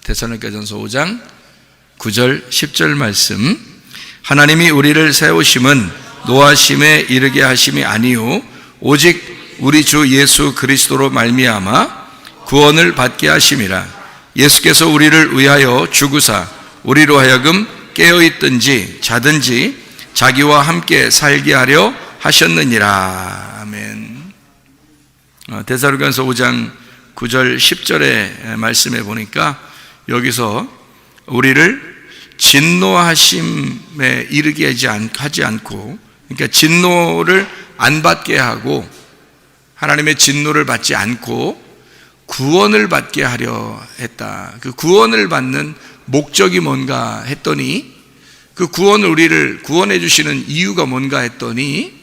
데살로니가전서 5장 9절 10절 말씀. 하나님이 우리를 세우심은 노하심에 이르게 하심이 아니요 오직 우리 주 예수 그리스도로 말미암아 구원을 받게 하심이라. 예수께서 우리를 위하여 죽으사 우리로 하여금 깨어있든지 자든지 자기와 함께 살게 하려 하셨느니라. 아멘. 데살로니가전서 5장 9절 10절의 말씀에 보니까 여기서 우리를 진노하심에 이르게 하지 않고, 그러니까 진노를 안 받게 하고 하나님의 진노를 받지 않고 구원을 받게 하려 했다. 그 구원을 받는 목적이 뭔가 했더니, 그 우리를 구원해 주시는 이유가 뭔가 했더니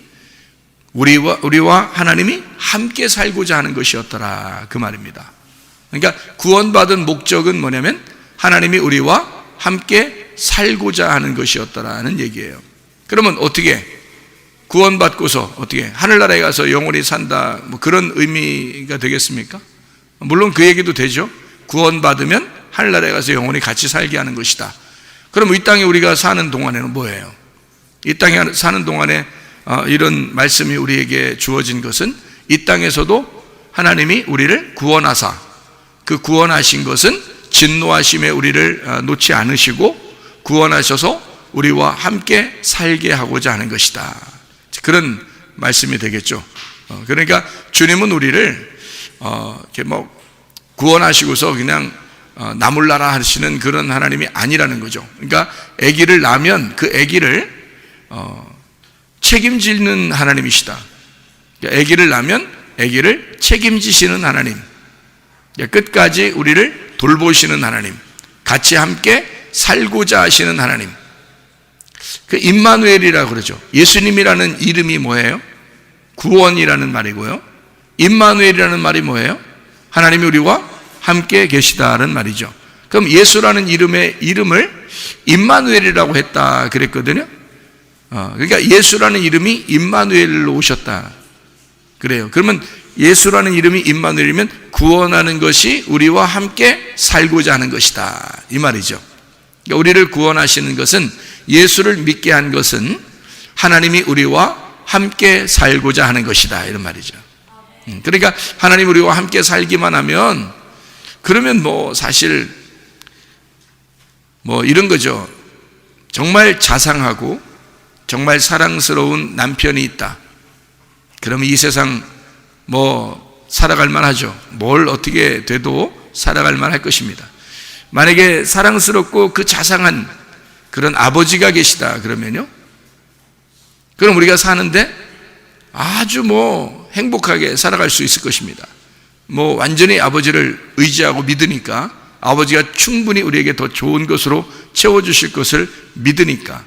우리와 하나님이 함께 살고자 하는 것이었더라, 그 말입니다. 그러니까 구원받은 목적은 뭐냐면 하나님이 우리와 함께 살고자 하는 것이었더라는 얘기예요. 그러면 어떻게 구원받고서 어떻게 하늘나라에 가서 영원히 산다, 뭐 그런 의미가 되겠습니까? 물론 그 얘기도 되죠. 구원받으면 하늘나라에 가서 영원히 같이 살게 하는 것이다. 그럼 이 땅에 우리가 사는 동안에는 뭐예요? 이 땅에 사는 동안에 이런 말씀이 우리에게 주어진 것은 이 땅에서도 하나님이 우리를 구원하사, 그 구원하신 것은 진노하심에 우리를 놓지 않으시고 구원하셔서 우리와 함께 살게 하고자 하는 것이다. 그런 말씀이 되겠죠. 그러니까 주님은 우리를 이렇게 구원하시고서 그냥 나몰라라 하시는 그런 하나님이 아니라는 거죠. 그러니까 아기를 낳으면 그 아기를 책임지는 하나님이시다. 아기를 낳으면 아기를 책임지시는 하나님, 끝까지 우리를 돌보시는 하나님, 같이 함께 살고자 하시는 하나님, 그 임마누엘이라고 그러죠. 예수님이라는 이름이 뭐예요? 구원이라는 말이고요. 임마누엘이라는 말이 뭐예요? 하나님이 우리와 함께 계시다는 말이죠. 그럼 예수라는 이름을 임마누엘이라고 했다 그랬거든요. 그러니까 예수라는 이름이 임마누엘로 오셨다 그래요. 그러면 예수라는 이름이 임마누엘이면 구원하는 것이 우리와 함께 살고자 하는 것이다, 이 말이죠. 그러니까 우리를 구원하시는 것은, 예수를 믿게 한 것은 하나님이 우리와 함께 살고자 하는 것이다, 이런 말이죠. 그러니까 하나님 우리와 함께 살기만 하면, 그러면 사실 이런 거죠. 정말 자상하고 정말 사랑스러운 남편이 있다. 그러면 이 세상 살아갈 만하죠. 뭘 어떻게 돼도 살아갈 만할 것입니다. 만약에 사랑스럽고 그 자상한 그런 아버지가 계시다 그러면요, 그럼 우리가 사는데 아주 행복하게 살아갈 수 있을 것입니다. 완전히 아버지를 의지하고 믿으니까, 아버지가 충분히 우리에게 더 좋은 것으로 채워주실 것을 믿으니까.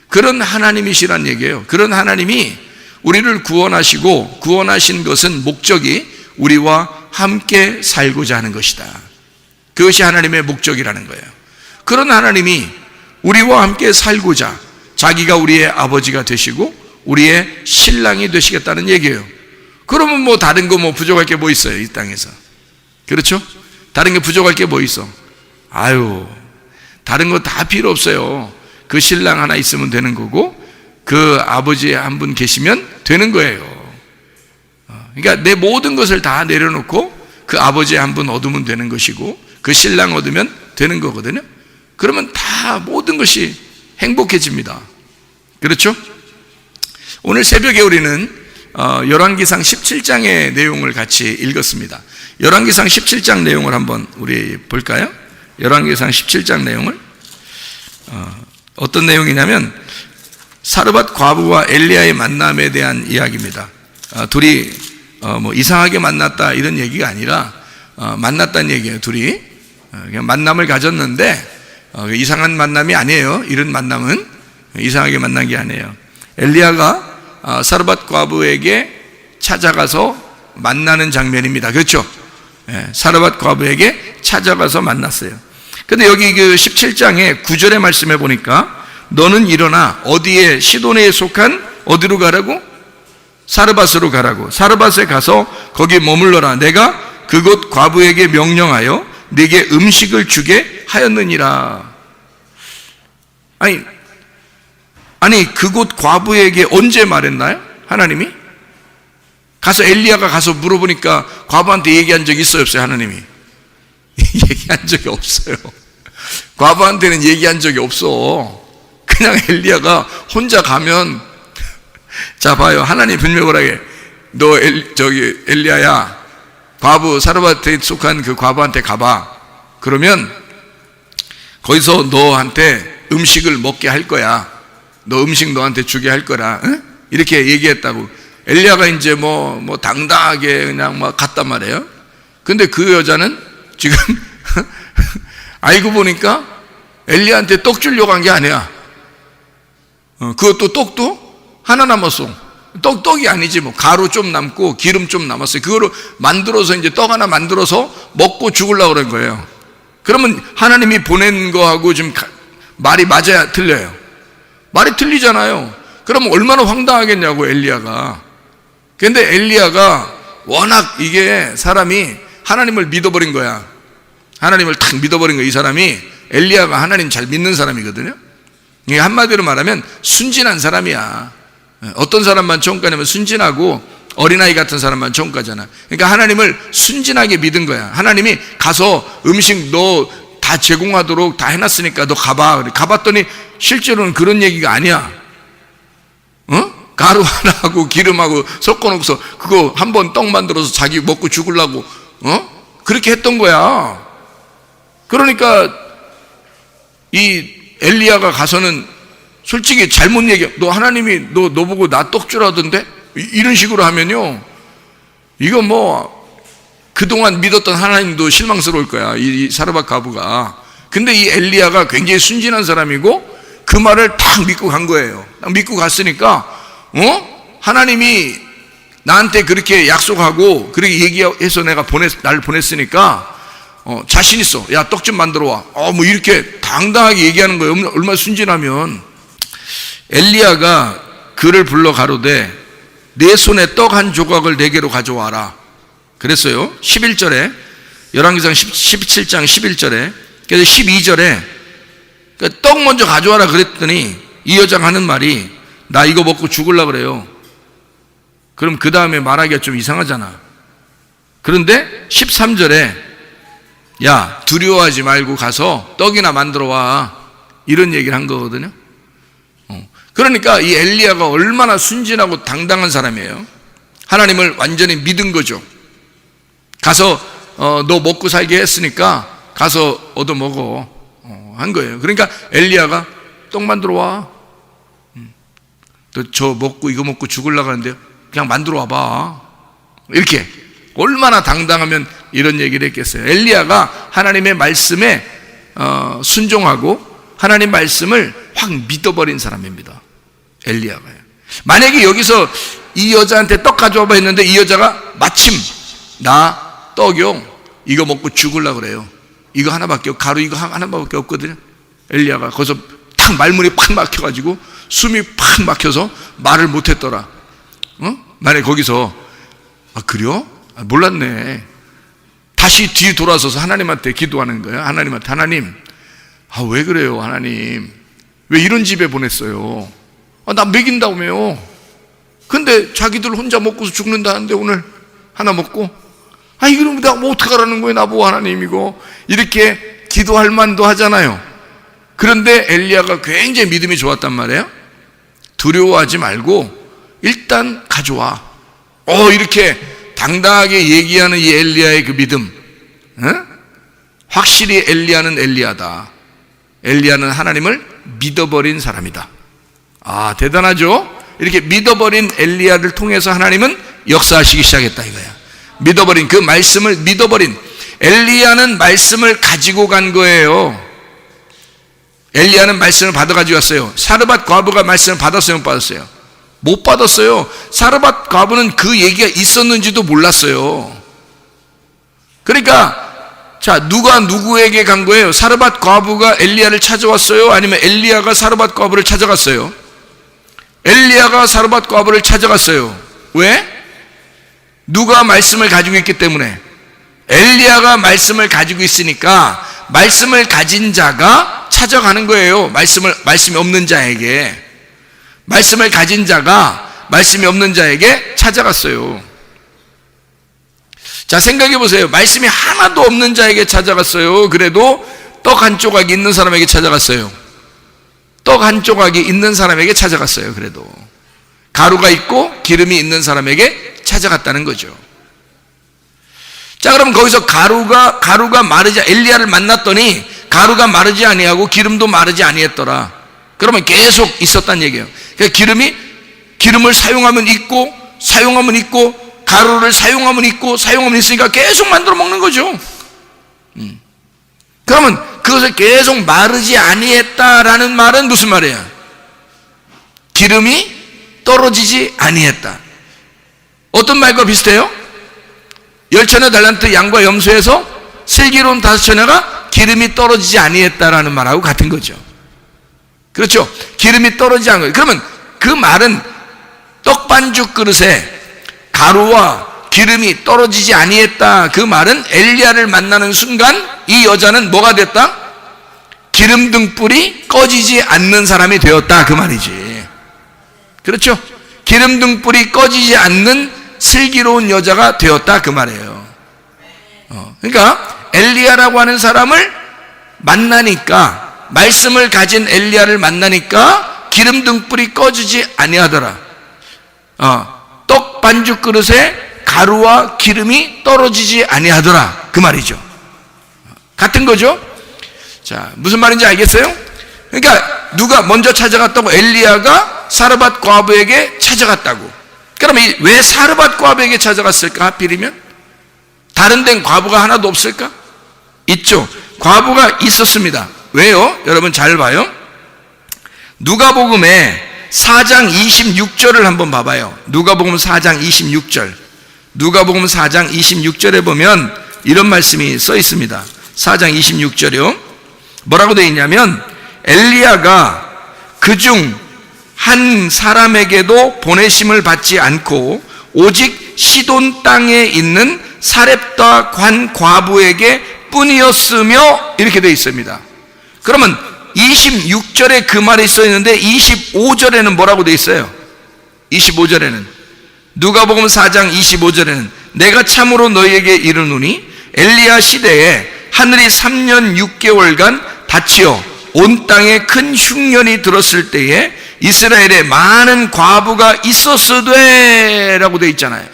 그런 하나님이시란 얘기예요. 그런 하나님이 우리를 구원하시고, 구원하신 것은 목적이 우리와 함께 살고자 하는 것이다. 그것이 하나님의 목적이라는 거예요. 그런 하나님이 우리와 함께 살고자 자기가 우리의 아버지가 되시고 우리의 신랑이 되시겠다는 얘기예요. 그러면 다른 거 부족할 게 뭐 있어요, 이 땅에서? 그렇죠? 다른 게 부족할 게 뭐 있어? 다른 거 다 필요 없어요. 그 신랑 하나 있으면 되는 거고, 그 아버지 한 분 계시면 되는 거예요. 그러니까 내 모든 것을 다 내려놓고 그 아버지 한 분 얻으면 되는 것이고, 그 신랑 얻으면 되는 거거든요. 그러면 다 모든 것이 행복해집니다. 그렇죠? 오늘 새벽에 우리는 열왕기상 17장의 내용을 같이 읽었습니다. 열왕기상 17장 내용을 한번 우리 볼까요? 열왕기상 17장 내용을 어떤 내용이냐면 사르밧 과부와 엘리야의 만남에 대한 이야기입니다. 둘이 이상하게 만났다 이런 얘기가 아니라 만났다는 얘기예요. 둘이 그냥 만남을 가졌는데 이상한 만남이 아니에요. 이런 만남은 이상하게 만난 게 아니에요. 엘리야가 사르밧 과부에게 찾아가서 만나는 장면입니다. 그렇죠? 사르밧 과부에게 찾아가서 만났어요. 근데 여기 그 17장의 9절의 말씀에 보니까 너는 일어나 어디에 시돈에 속한 어디로 가라고? 사르밧으로 가라고. 사르밧에 가서 거기 머물러라. 내가 그곳 과부에게 명령하여 네게 음식을 주게 하였느니라. 아니 그곳 과부에게 언제 말했나요? 하나님이? 가서 엘리야가 가서 물어보니까 과부한테 얘기한 적이 있어요, 없어요? 하나님이 얘기한 적이 없어요. 과부한테는 얘기한 적이 없어. 그냥 엘리야가 혼자 가면, 자 봐요, 하나님 분명하게 너 엘리야야, 과부 사르밧에 속한 그 과부한테 가봐. 그러면 거기서 너한테 음식을 먹게 할 거야. 너 음식 너한테 주게 할 거라. 응? 이렇게 얘기했다고. 엘리야가 이제 뭐 당당하게 그냥 막 갔단 말이에요. 근데 그 여자는 지금 알고 보니까 엘리야한테 떡 주려고 한 게 아니야. 그것도 떡도 하나 남았어. 떡이 아니지 뭐. 가루 좀 남고 기름 좀 남았어요. 그거로 만들어서 이제 떡 하나 만들어서 먹고 죽으려고 그런 거예요. 그러면 하나님이 보낸 거하고 좀 말이 맞아야 틀려요? 말이 틀리잖아요. 그럼 얼마나 황당하겠냐고, 엘리야가. 근데 엘리야가 워낙 이게 사람이 하나님을 믿어버린 거야. 하나님을 탁 믿어버린 거야. 이 사람이, 엘리야가 하나님 잘 믿는 사람이거든요. 이게 한마디로 말하면 순진한 사람이야. 어떤 사람만 총가냐면 순진하고 어린아이 같은 사람만 총가잖아. 그러니까 하나님을 순진하게 믿은 거야. 하나님이 가서 음식 너 다 제공하도록 다 해놨으니까 너 가봐. 가봤더니 실제로는 그런 얘기가 아니야. 가루 하나하고 기름하고 섞어놓고서 그거 한번 떡 만들어서 자기 먹고 죽으려고 그렇게 했던 거야. 그러니까 이 엘리야가 가서는 솔직히 잘못 얘기해. 너 하나님이 너 보고 나 떡 주라던데? 이런 식으로 하면요, 이거 뭐 그동안 믿었던 하나님도 실망스러울 거야, 이 사르밧 과부가. 근데 이 엘리야가 굉장히 순진한 사람이고 그 말을 딱 믿고 간 거예요. 딱 믿고 갔으니까 하나님이 나한테 그렇게 약속하고 그렇게 얘기해서 나를 보냈으니까 자신 있어. 야, 떡 좀 만들어 와. 뭐 이렇게 당당하게 얘기하는 거예요. 얼마나 순진하면. 엘리야가 그를 불러 가로되 내 손에 떡 한 조각을 내게로 가져와라. 그랬어요. 11절에, 열왕기상 17장 11절에, 그래서 12절에 떡 먼저 가져와라 그랬더니 이 여자가 하는 말이 나 이거 먹고 죽으려고 그래요. 그럼 그 다음에 말하기가 좀 이상하잖아. 그런데 13절에 야, 두려워하지 말고 가서 떡이나 만들어 와, 이런 얘기를 한 거거든요. 그러니까 이 엘리야가 얼마나 순진하고 당당한 사람이에요. 하나님을 완전히 믿은 거죠. 가서 너 먹고 살게 했으니까 가서 얻어 먹어 한 거예요. 그러니까 엘리야가 떡 만들어 와. 너 저 먹고 이거 먹고 죽으려고 하는데요, 그냥 만들어 와봐. 이렇게 얼마나 당당하면 이런 얘기를 했겠어요. 엘리야가 하나님의 말씀에 순종하고 하나님 말씀을 확 믿어버린 사람입니다, 엘리야가요. 만약에 여기서 이 여자한테 떡 가져와봐 했는데 이 여자가 마침 나 떡이요, 이거 먹고 죽으려고 그래요. 이거 하나밖에 가루 이거 하나밖에 없거든요. 엘리야가 거기서 탁 말문이 팍 막혀가지고 숨이 팍 막혀서 말을 못했더라. 만약에 거기서 그래요? 몰랐네. 다시 뒤 돌아서서 하나님한테 기도하는 거예요. 하나님한테, 하나님, 왜 그래요? 하나님, 왜 이런 집에 보냈어요? 나 먹인다며요. 근데 자기들 혼자 먹고서 죽는다는데 오늘 하나 먹고, 이러면 내가 뭐 어떡하라는 거예요, 나보고. 하나님, 이거 이렇게 기도할 만도 하잖아요. 그런데 엘리야가 굉장히 믿음이 좋았단 말이에요. 두려워하지 말고 일단 가져와. 이렇게 당당하게 얘기하는 이 엘리야의 그 믿음, 확실히 엘리야는 엘리야다. 엘리야는 하나님을 믿어버린 사람이다. 대단하죠? 이렇게 믿어버린 엘리야를 통해서 하나님은 역사하시기 시작했다 이거야. 믿어버린, 그 말씀을 믿어버린 엘리야는 말씀을 가지고 간 거예요. 엘리야는 말씀을 받아가지고 왔어요. 사르밧 과부가 말씀을 받았어요, 못 받았어요? 못 받았어요. 사르밧 과부는 그 얘기가 있었는지도 몰랐어요. 그러니까 자, 누가 누구에게 간 거예요? 사르밧 과부가 엘리야를 찾아왔어요? 아니면 엘리야가 사르밧 과부를 찾아갔어요? 엘리야가 사르밧 과부를 찾아갔어요. 왜? 누가 말씀을 가지고 있기 때문에. 엘리야가 말씀을 가지고 있으니까 말씀을 가진 자가 찾아가는 거예요. 말씀이 없는 자에게. 말씀을 가진 자가 말씀이 없는 자에게 찾아갔어요. 자, 생각해 보세요. 말씀이 하나도 없는 자에게 찾아갔어요. 그래도 떡 한 조각이 있는 사람에게 찾아갔어요. 떡 한 조각이 있는 사람에게 찾아갔어요. 그래도 가루가 있고 기름이 있는 사람에게 찾아갔다는 거죠. 자, 그럼 거기서 가루가 마르지, 엘리야를 만났더니 가루가 마르지 아니하고 기름도 마르지 아니했더라. 그러면 계속 있었단 얘기예요. 그러니까 기름을 사용하면 있고, 사용하면 있고, 가루를 사용하면 있고, 사용하면 있으니까 계속 만들어 먹는 거죠. 그러면 그것을 계속 마르지 아니했다라는 말은 무슨 말이에요? 기름이 떨어지지 아니했다. 어떤 말과 비슷해요? 10처녀 달란트 양과 염소에서 슬기로운 5처녀가 기름이 떨어지지 아니했다라는 말하고 같은 거죠. 그렇죠? 기름이 떨어지지 않은 거예요. 그러면 그 말은 떡반죽 그릇에 가루와 기름이 떨어지지 아니했다. 그 말은 엘리야를 만나는 순간 이 여자는 뭐가 됐다? 기름 등불이 꺼지지 않는 사람이 되었다. 그 말이지. 그렇죠? 기름 등불이 꺼지지 않는 슬기로운 여자가 되었다. 그 말이에요. 그러니까 엘리야라고 하는 사람을 만나니까, 말씀을 가진 엘리야를 만나니까 기름 등불이 꺼지지 아니하더라. 떡 반죽 그릇에 가루와 기름이 떨어지지 아니하더라. 그 말이죠. 같은 거죠. 자, 무슨 말인지 알겠어요? 그러니까 누가 먼저 찾아갔다고? 엘리야가 사르밧 과부에게 찾아갔다고. 그러면 왜 사르밧 과부에게 찾아갔을까? 하필이면 다른 데는 과부가 하나도 없을까? 있죠. 과부가 있었습니다. 왜요? 여러분 잘 봐요. 누가복음에 4장 26절을 한번 봐봐요. 누가복음 4장 26절. 누가복음 4장 26절에 보면 이런 말씀이 써 있습니다. 4장 26절이요. 뭐라고 되어 있냐면, 엘리야가 그중 한 사람에게도 보내심을 받지 않고 오직 시돈 땅에 있는 사렙다 관 과부에게 뿐이었으며, 이렇게 되어 있습니다. 그러면 26절에 그 말이 써 있는데 25절에는 뭐라고 되어 있어요? 25절에는 누가복음 4장 25절에는 내가 참으로 너희에게 이르노니 엘리야 시대에 하늘이 3년 6개월간 닫히어 온 땅에 큰 흉년이 들었을 때에 이스라엘에 많은 과부가 있었으되 라고 되어 있잖아요.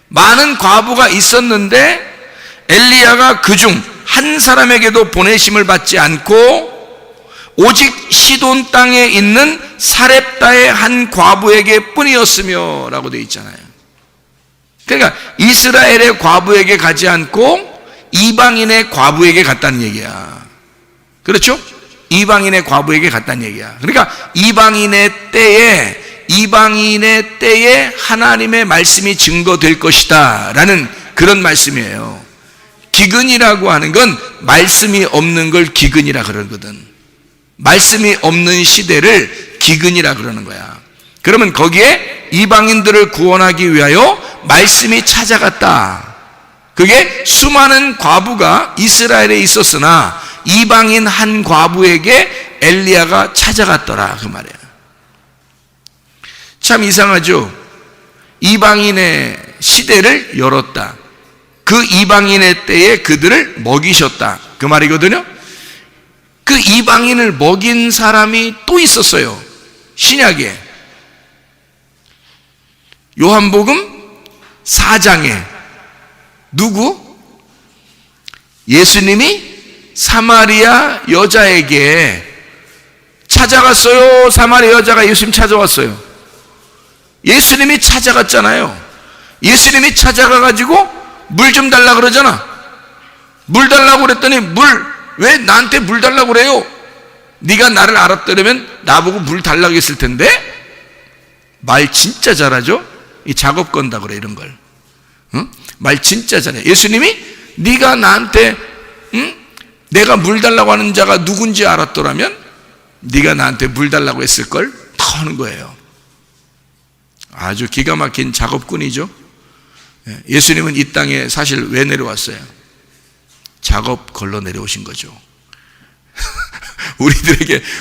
많은 과부가 있었는데 엘리야가 그중 한 사람에게도 보내심을 받지 않고 오직 시돈 땅에 있는 사렙다의 한 과부에게 뿐이었으며 라고 되어 있잖아요. 그러니까 이스라엘의 과부에게 가지 않고 이방인의 과부에게 갔다는 얘기야. 그렇죠? 이방인의 과부에게 갔다는 얘기야. 그러니까 이방인의 때에 하나님의 말씀이 증거될 것이다 라는 그런 말씀이에요. 기근이라고 하는 건 말씀이 없는 걸 기근이라 그러거든. 말씀이 없는 시대를 기근이라 그러는 거야. 그러면 거기에 이방인들을 구원하기 위하여 말씀이 찾아갔다. 그게 수많은 과부가 이스라엘에 있었으나 이방인 한 과부에게 엘리야가 찾아갔더라. 그 말이야. 참 이상하죠? 이방인의 시대를 열었다. 그 이방인의 때에 그들을 먹이셨다. 그 말이거든요. 그 이방인을 먹인 사람이 또 있었어요. 신약에. 요한복음 4장에 누구? 예수님이 사마리아 여자에게 찾아갔어요. 사마리아 여자가 예수님 찾아왔어요. 예수님이 찾아갔잖아요. 예수님이 찾아가가지고 물 좀 달라 그러잖아. 물 달라고 그랬더니 왜 나한테 물 달라고 그래요? 네가 나를 알았더라면 나보고 물 달라고 했을 텐데. 말 진짜 잘하죠? 이 작업 건다 그래 이런 걸. 응? 말 진짜 잘해. 예수님이 네가 나한테 내가 물 달라고 하는 자가 누군지 알았더라면 네가 나한테 물 달라고 했을 걸 더 하는 거예요. 아주 기가 막힌 작업꾼이죠. 예수님은 이 땅에 사실 왜 내려왔어요? 작업 걸러 내려오신 거죠.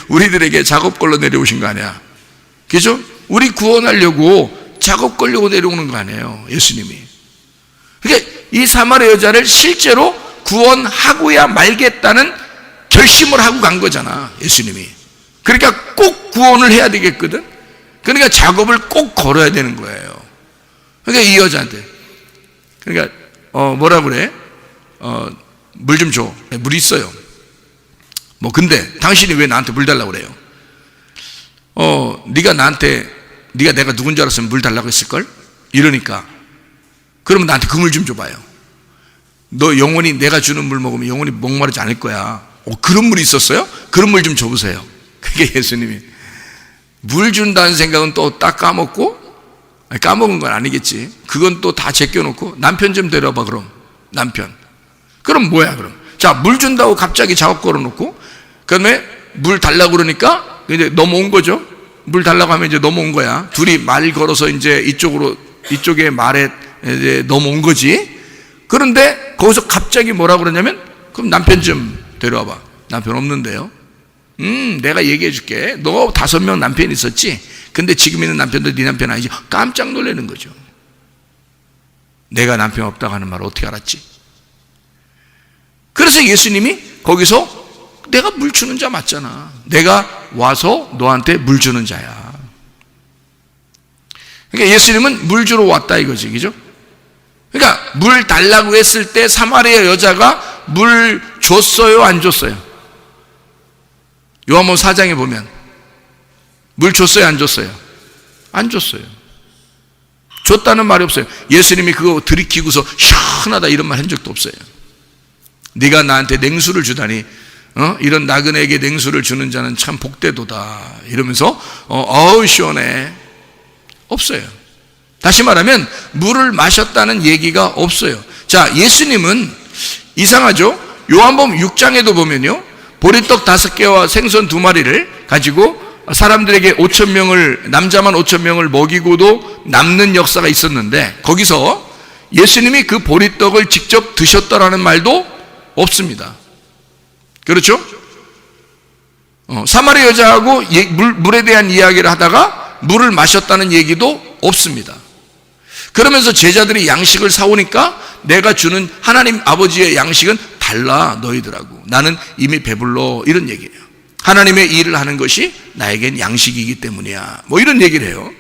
우리들에게 작업 걸러 내려오신 거 아니야. 그죠? 우리 구원하려고 작업 걸려고 내려오는 거 아니에요, 예수님이. 그러니까 이 사마리아 여자를 실제로 구원하고야 말겠다는 결심을 하고 간 거잖아, 예수님이. 그러니까 꼭 구원을 해야 되겠거든. 그러니까 작업을 꼭 걸어야 되는 거예요. 그러니까 이 여자한테, 그러니까 뭐라 그래? 물 좀 줘. 물 있어요. 뭐 근데 당신이 왜 나한테 물 달라고 그래요? 네가 내가 누군지 알았으면 물 달라고 했을걸? 이러니까, 그러면 나한테 그 물 좀 줘봐요. 너 영원히 내가 주는 물 먹으면 영원히 목마르지 않을 거야. 그런 물이 있었어요? 그런 물 좀 줘보세요. 그게 예수님이. 물 준다는 생각은 또 딱 까먹고, 까먹은 건 아니겠지. 그건 또 다 제껴놓고, 남편 좀 데려봐, 그럼. 남편. 그럼 뭐야, 그럼? 자, 물 준다고 갑자기 작업 걸어놓고, 그 다음에 물 달라고 그러니까, 이제 넘어온 거죠. 물 달라고 하면 이제 넘어온 거야. 둘이 말 걸어서 이제 이쪽에 말에 이제 넘어온 거지. 그런데 거기서 갑자기 뭐라 그러냐면, 그럼 남편 좀 데려와봐. 남편 없는데요. 내가 얘기해 줄게. 너 5명 남편 있었지? 근데 지금 있는 남편도 네 남편 아니지? 깜짝 놀라는 거죠. 내가 남편 없다고 하는 말을 어떻게 알았지? 그래서 예수님이 거기서 내가 물 주는 자 맞잖아. 내가 와서 너한테 물 주는 자야. 그러니까 예수님은 물 주러 왔다 이거지, 그죠? 그러니까 물 달라고 했을 때 사마리아 여자가 물 줬어요, 안 줬어요? 요한복음 4장에 보면 물 줬어요, 안 줬어요? 안 줬어요. 줬다는 말이 없어요. 예수님이 그거 들이키고서 시원하다 이런 말 한 적도 없어요. 네가 나한테 냉수를 주다니, 이런 나그네에게 냉수를 주는 자는 참 복되도다 이러면서 어우 시원해. 없어요. 다시 말하면 물을 마셨다는 얘기가 없어요. 자, 예수님은 이상하죠? 요한복음 6장에도 보면요, 보리떡 5개와 생선 2마리를 가지고 사람들에게 5,000명을, 남자만 5,000명을 먹이고도 남는 역사가 있었는데, 거기서 예수님이 그 보리떡을 직접 드셨다라는 말도 없습니다. 그렇죠? 사마리아 여자하고 물에 대한 이야기를 하다가 물을 마셨다는 얘기도 없습니다. 그러면서 제자들이 양식을 사오니까 내가 주는 하나님 아버지의 양식은 달라 너희들하고, 나는 이미 배불러, 이런 얘기예요. 하나님의 일을 하는 것이 나에겐 양식이기 때문이야, 뭐 이런 얘기를 해요.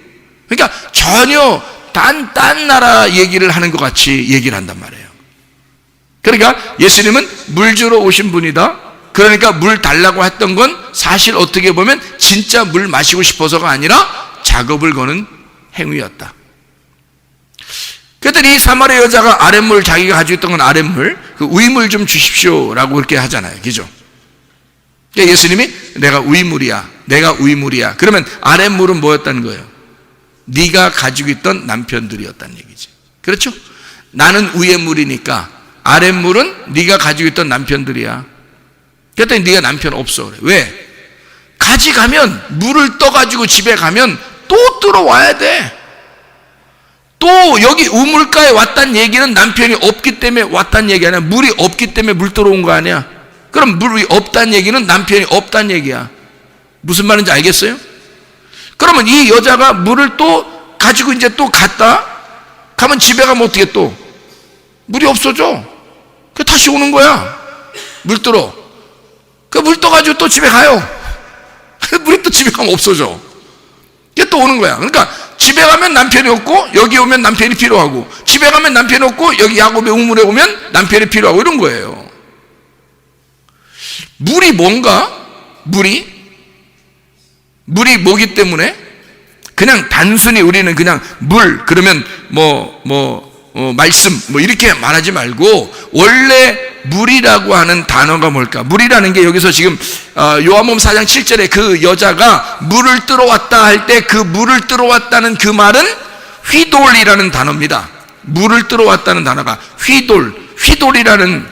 그러니까 전혀 딴 나라 얘기를 하는 것 같이 얘기를 한단 말이에요. 그러니까 예수님은 물 주러 오신 분이다. 그러니까 물 달라고 했던 건 사실 어떻게 보면 진짜 물 마시고 싶어서가 아니라 작업을 거는 행위였다. 그랬더니 이 사마리아 여자가 아랫물, 자기가 가지고 있던 건 아랫물, 그 우이물 좀 주십시오라고 그렇게 하잖아요, 그죠? 그러니까 예수님이 내가 우이물이야. 그러면 아랫물은 뭐였다는 거예요? 네가 가지고 있던 남편들이었다는 얘기지. 그렇죠? 나는 위의 물이니까 아랫물은 네가 가지고 있던 남편들이야. 그랬더니 네가 남편 없어 그래. 왜? 가져가면, 물을 떠가지고 집에 가면 또 들어와야 돼. 또 여기 우물가에 왔다는 얘기는 남편이 없기 때문에 왔다는 얘기 아니야. 물이 없기 때문에 물 들어온 거 아니야. 그럼 물이 없다는 얘기는 남편이 없다는 얘기야. 무슨 말인지 알겠어요? 그러면 이 여자가 물을 또 가지고 이제 또 갔다 가면 집에 가면 어떻게 또 물이 없어져. 그 다시 오는 거야. 물 들어. 그 물 떠가지고 또 집에 가요. 물이 또 집에 가면 없어져. 이게 또 오는 거야. 그러니까 집에 가면 남편이 없고 여기 오면 남편이 필요하고, 집에 가면 남편이 없고 여기 야곱의 우물에 오면 남편이 필요하고, 이런 거예요. 물이 뭔가? 물이 뭐기 때문에 그냥 단순히 우리는 그냥 물 그러면 말씀 뭐 이렇게 말하지 말고, 원래 물이라고 하는 단어가 뭘까? 물이라는 게 여기서 지금 요한복음 4장 7절에 그 여자가 물을 들어왔다 할 때 그 물을 들어왔다는 그 말은 휘돌이라는 단어입니다. 물을 들어왔다는 단어가 휘돌이라는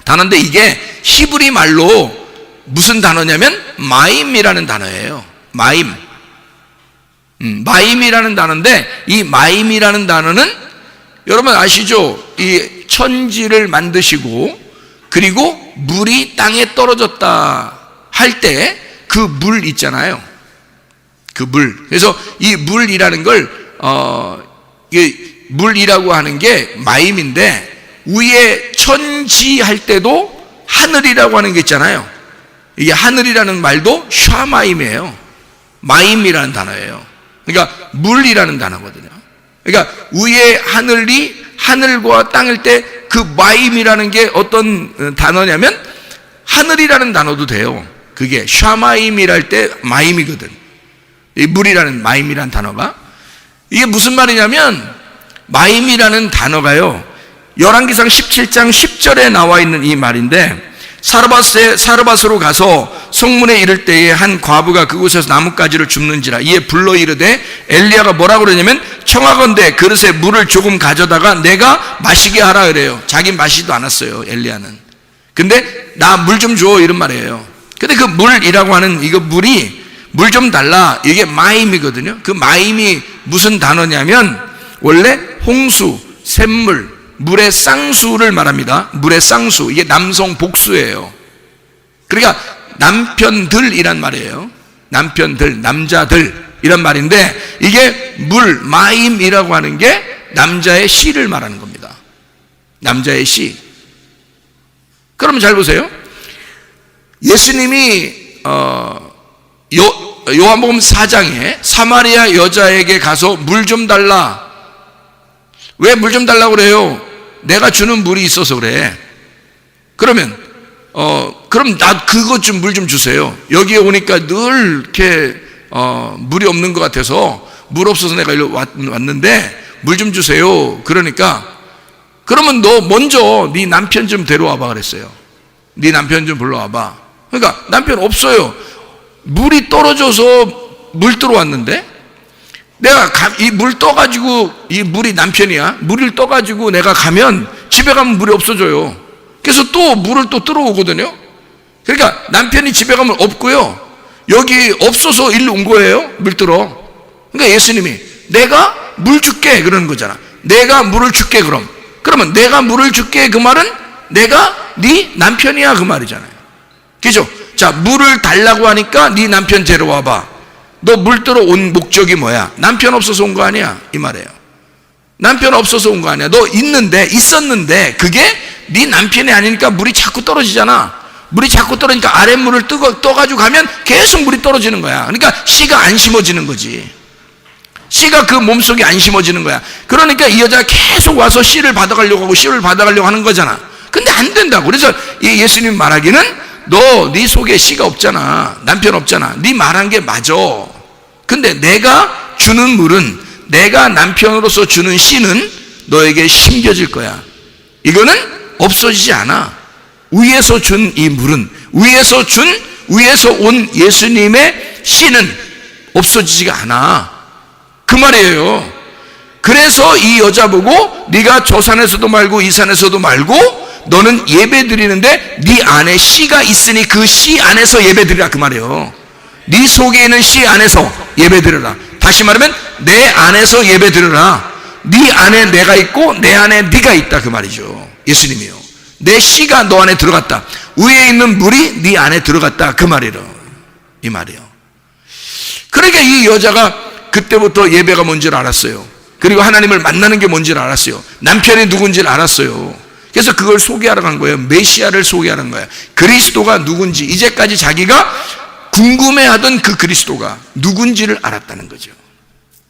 단어인데, 이게 히브리 말로 무슨 단어냐면 마임이라는 단어예요. 마임이라는 단어인데, 이 마임이라는 단어는 여러분 아시죠? 이 천지를 만드시고 그리고 물이 땅에 떨어졌다 할 때 그 물 있잖아요. 그 물. 그래서 이 물이라는 걸 이게 물이라고 하는 게 마임인데, 위에 천지할 때도 하늘이라고 하는 게 있잖아요. 이게 하늘이라는 말도 샤마임이에요. 마임이라는 단어예요. 그러니까 물이라는 단어거든요. 그러니까 위에 하늘이 하늘과 땅일 때 그 마임이라는 게 어떤 단어냐면 하늘이라는 단어도 돼요. 그게 샤마임이랄 때 마임이거든. 이 물이라는 마임이라는 단어가, 이게 무슨 말이냐면, 마임이라는 단어가요, 열왕기상 17장 10절에 나와 있는 이 말인데, 사르밧으로 가서 성문에 이를 때에 한 과부가 그곳에서 나뭇가지를 줍는지라. 이에 불러 이르되, 엘리야가 뭐라고 그러냐면, 청하건대 그릇에 물을 조금 가져다가 내가 마시게 하라 그래요. 자기 마시지도 않았어요, 엘리야는. 근데 나 물 좀 줘, 이런 말이에요. 근데 그 물이라고 하는 이거 물이, 물 좀 달라, 이게 마임이거든요. 그 마임이 무슨 단어냐면 원래 홍수, 샘물, 물의 쌍수를 말합니다. 물의 쌍수. 이게 남성 복수예요. 그러니까 남편들이란 말이에요. 남편들, 남자들 이란 말인데, 이게 물, 마임이라고 하는 게 남자의 씨를 말하는 겁니다. 남자의 씨. 그러면 잘 보세요. 예수님이 요한복음 4장에 사마리아 여자에게 가서 물 좀 달라. 왜 물 좀 달라고 그래요? 내가 주는 물이 있어서 그래. 그러면 그럼 나 그것 좀 물 좀 주세요. 여기에 오니까 늘 이렇게 물이 없는 것 같아서, 물 없어서 내가 일로 왔는데 물 좀 주세요. 그러니까, 그러면 너 먼저 네 남편 좀 데려와봐 그랬어요. 네 남편 좀 불러와봐. 그러니까 남편 없어요. 물이 떨어져서 물 들어왔는데, 내가 이 물 떠가지고, 이 물이 남편이야, 물을 떠가지고 내가 가면 집에 가면 물이 없어져요. 그래서 또 물을 또 들어오거든요. 그러니까 남편이 집에 가면 없고요, 여기 없어서 일로 온 거예요, 물 들어. 그러니까 예수님이 내가 물 줄게 그러는 거잖아. 내가 물을 줄게. 그러면 내가 물을 줄게, 그 말은 내가 네 남편이야, 그 말이잖아요. 그죠? 자, 물을 달라고 하니까 네 남편 데려와봐. 너 물 들어 온 목적이 뭐야? 남편 없어서 온 거 아니야, 이 말이에요. 남편 없어서 온 거 아니야. 너 있었는데 그게 네 남편이 아니니까 물이 자꾸 떨어지잖아. 물이 자꾸 떨어지니까 아랫물을 떠가지고 가면 계속 물이 떨어지는 거야. 그러니까 씨가 안 심어지는 거지. 씨가 그 몸속에 안 심어지는 거야. 그러니까 이 여자가 계속 와서 씨를 받아가려고 하고 씨를 받아가려고 하는 거잖아. 근데 안 된다고. 그래서 예수님 말하기는, 너 네 속에 씨가 없잖아, 남편 없잖아, 네 말한 게 맞아. 근데 내가 주는 물은, 내가 남편으로서 주는 씨는 너에게 심겨질 거야. 이거는 없어지지 않아. 위에서 준 이 물은, 위에서 온 예수님의 씨는 없어지지가 않아, 그 말이에요. 그래서 이 여자 보고, 네가 저 산에서도 말고 이 산에서도 말고 너는 예배 드리는데 네 안에 씨가 있으니 그 씨 안에서 예배 드리라, 그 말이에요. 네 속에 있는 씨 안에서 예배 드리라. 다시 말하면 내 안에서 예배 드리라. 네 안에 내가 있고 내 안에 네가 있다, 그 말이죠. 예수님이요. 내 씨가 너 안에 들어갔다. 위에 있는 물이 네 안에 들어갔다, 그 말이에요. 이 말이에요. 그러니까 이 여자가 그때부터 예배가 뭔지를 알았어요. 그리고 하나님을 만나는 게 뭔지를 알았어요. 남편이 누군지를 알았어요. 그래서 그걸 소개하러 간 거예요. 메시아를 소개하는 거예요. 그리스도가 누군지, 이제까지 자기가 궁금해하던 그 그리스도가 누군지를 알았다는 거죠.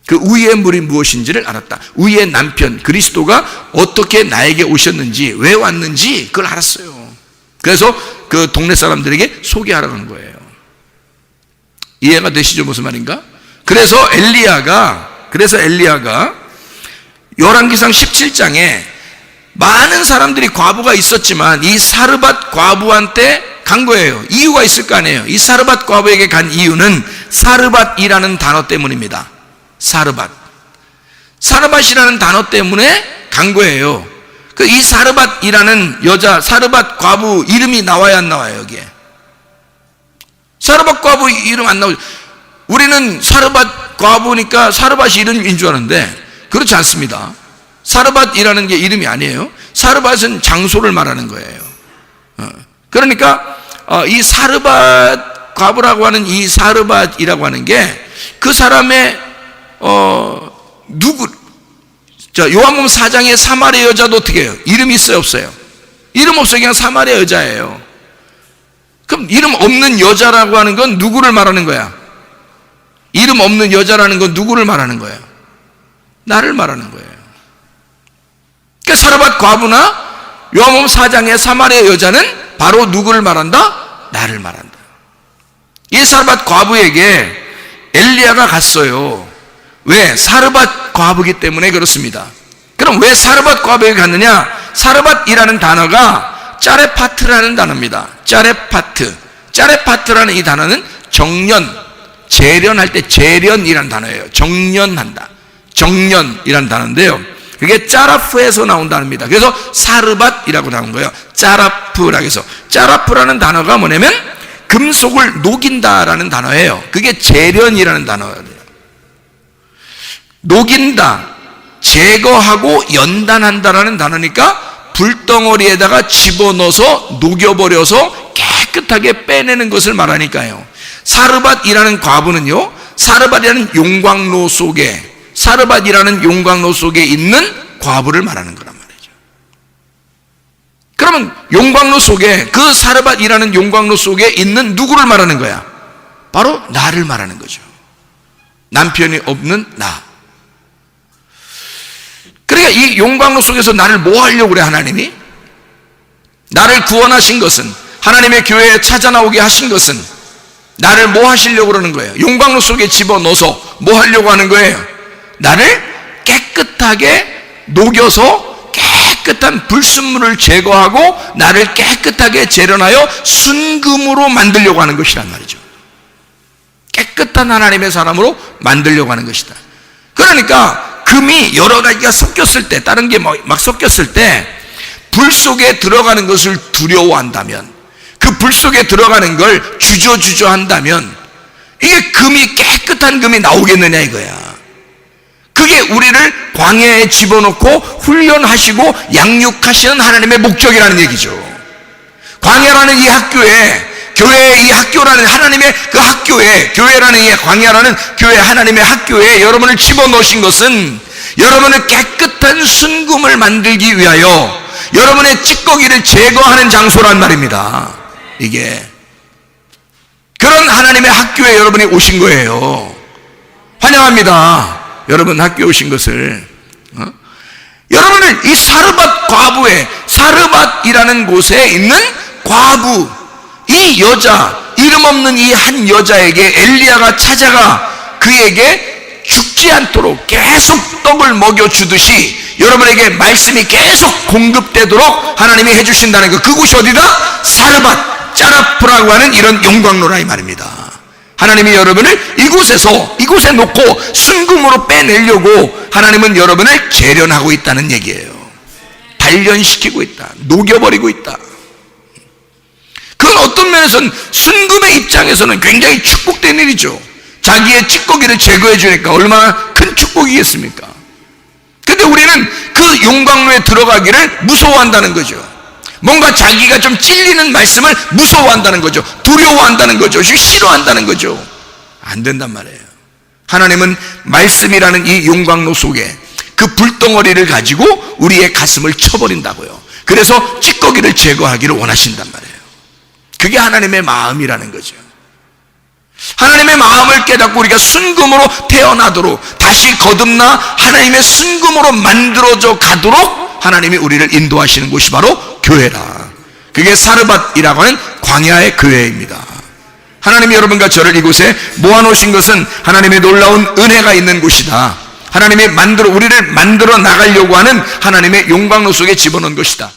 그 위의 물이 무엇인지를 알았다. 위의 남편 그리스도가 어떻게 나에게 오셨는지, 왜 왔는지 그걸 알았어요. 그래서 그 동네 사람들에게 소개하러 간 거예요. 이해가 되시죠, 무슨 말인가? 그래서 엘리야가 열왕기상 17장에 많은 사람들이 과부가 있었지만 이 사르밧 과부한테 간 거예요. 이유가 있을 거 아니에요. 이 사르밧 과부에게 간 이유는 사르밧이라는 단어 때문입니다. 사르밧이라는 단어 때문에 간 거예요. 그 이 사르밧이라는 여자, 사르밧 과부 이름이 나와야 안 나와요, 여기에? 사르밧 과부 이름 안 나오죠. 우리는 사르밧 과부니까 사르밧이 이름인 줄 아는데 그렇지 않습니다. 사르밧이라는 게 이름이 아니에요. 사르밧은 장소를 말하는 거예요. 그러니까 이 사르밧 과부라고 하는 이 사르밧이라고 하는 게 그 사람의 요한복음 4장의 사마리아 여자도 어떻게 해요? 이름이 있어요, 없어요? 이름 없어요. 그냥 사마리아 여자예요. 그럼 이름 없는 여자라고 하는 건 누구를 말하는 거야? 이름 없는 여자라는 건 누구를 말하는 거예요? 나를 말하는 거예요. 그러니까 사르밧 과부나 요한복음 4장의 사마리아 여자는 바로 누구를 말한다? 나를 말한다. 이 사르밧 과부에게 엘리야가 갔어요. 왜? 사르밧 과부이기 때문에 그렇습니다. 그럼 왜 사르밧 과부에게 갔느냐? 사르밧이라는 단어가 짜레파트라는 단어입니다. 짜레파트라는 이 단어는 정년, 재련할 때 재련이라는 단어예요. 정년한다, 정년이라는 단어인데요, 그게 짜라프에서 나온 단어입니다. 그래서 사르밧이라고 나온 거예요. 짜라프라고 해서. 짜라프라는 단어가 뭐냐면 금속을 녹인다라는 단어예요. 그게 재련이라는 단어예요. 녹인다, 제거하고 연단한다라는 단어니까 불덩어리에다가 집어넣어서 녹여버려서 깨끗하게 빼내는 것을 말하니까요. 사르밧이라는 과부는요, 사르밧이라는 용광로 속에 있는 과부를 말하는 거란 말이죠. 그러면 용광로 속에, 그 사르밧이라는 용광로 속에 있는 누구를 말하는 거야? 바로 나를 말하는 거죠. 남편이 없는 나. 그러니까 이 용광로 속에서 나를 뭐 하려고 그래? 하나님이 나를 구원하신 것은, 하나님의 교회에 찾아 나오게 하신 것은 나를 뭐 하시려고 그러는 거예요? 용광로 속에 집어넣어서 뭐 하려고 하는 거예요? 나를 깨끗하게 녹여서 깨끗한 불순물을 제거하고 나를 깨끗하게 재련하여 순금으로 만들려고 하는 것이란 말이죠. 깨끗한 하나님의 사람으로 만들려고 하는 것이다. 그러니까 금이 여러 가지가 섞였을 때, 다른 게 막 섞였을 때 불 속에 들어가는 것을 두려워한다면, 그 불 속에 들어가는 걸 주저주저 한다면 이게 금이, 깨끗한 금이 나오겠느냐 이거야. 그게 우리를 광야에 집어넣고 훈련하시고 양육하시는 하나님의 목적이라는 얘기죠. 광야라는 이 학교에, 교회의 이 학교라는 하나님의 그 학교에, 교회라는 이 광야라는 교회 하나님의 학교에 여러분을 집어넣으신 것은 여러분의 깨끗한 순금을 만들기 위하여 여러분의 찌꺼기를 제거하는 장소란 말입니다. 이게 그런 하나님의 학교에 여러분이 오신 거예요. 환영합니다. 여러분 학교에 오신 것을. 여러분은 이 사르밧 과부의, 사르밧이라는 곳에 있는 과부, 이 여자, 이름 없는 이 한 여자에게 엘리야가 찾아가 그에게 죽지 않도록 계속 떡을 먹여주듯이 여러분에게 말씀이 계속 공급되도록 하나님이 해주신다는 것. 그곳이 어디다? 사르밧, 짜라프라고 하는 이런 용광로라 이 말입니다. 하나님이 여러분을 이곳에 놓고 순금으로 빼내려고 하나님은 여러분을 재련하고 있다는 얘기예요. 단련시키고 있다, 녹여버리고 있다. 그건 어떤 면에서는 순금의 입장에서는 굉장히 축복된 일이죠. 자기의 찌꺼기를 제거해 주니까 얼마나 큰 축복이겠습니까? 근데 우리는 그 용광로에 들어가기를 무서워한다는 거죠. 뭔가 자기가 좀 찔리는 말씀을 무서워한다는 거죠. 두려워한다는 거죠. 싫어한다는 거죠. 안 된단 말이에요. 하나님은 말씀이라는 이 용광로 속에 그 불덩어리를 가지고 우리의 가슴을 쳐버린다고요. 그래서 찌꺼기를 제거하기를 원하신단 말이에요. 그게 하나님의 마음이라는 거죠. 하나님의 마음을 깨닫고 우리가 순금으로 태어나도록, 다시 거듭나 하나님의 순금으로 만들어져 가도록 하나님이 우리를 인도하시는 곳이 바로 교회라. 그게 사르밧이라고 하는 광야의 교회입니다. 하나님이 여러분과 저를 이곳에 모아놓으신 것은 하나님의 놀라운 은혜가 있는 곳이다. 하나님이 우리를 만들어 나가려고 하는 하나님의 용광로 속에 집어넣은 것이다.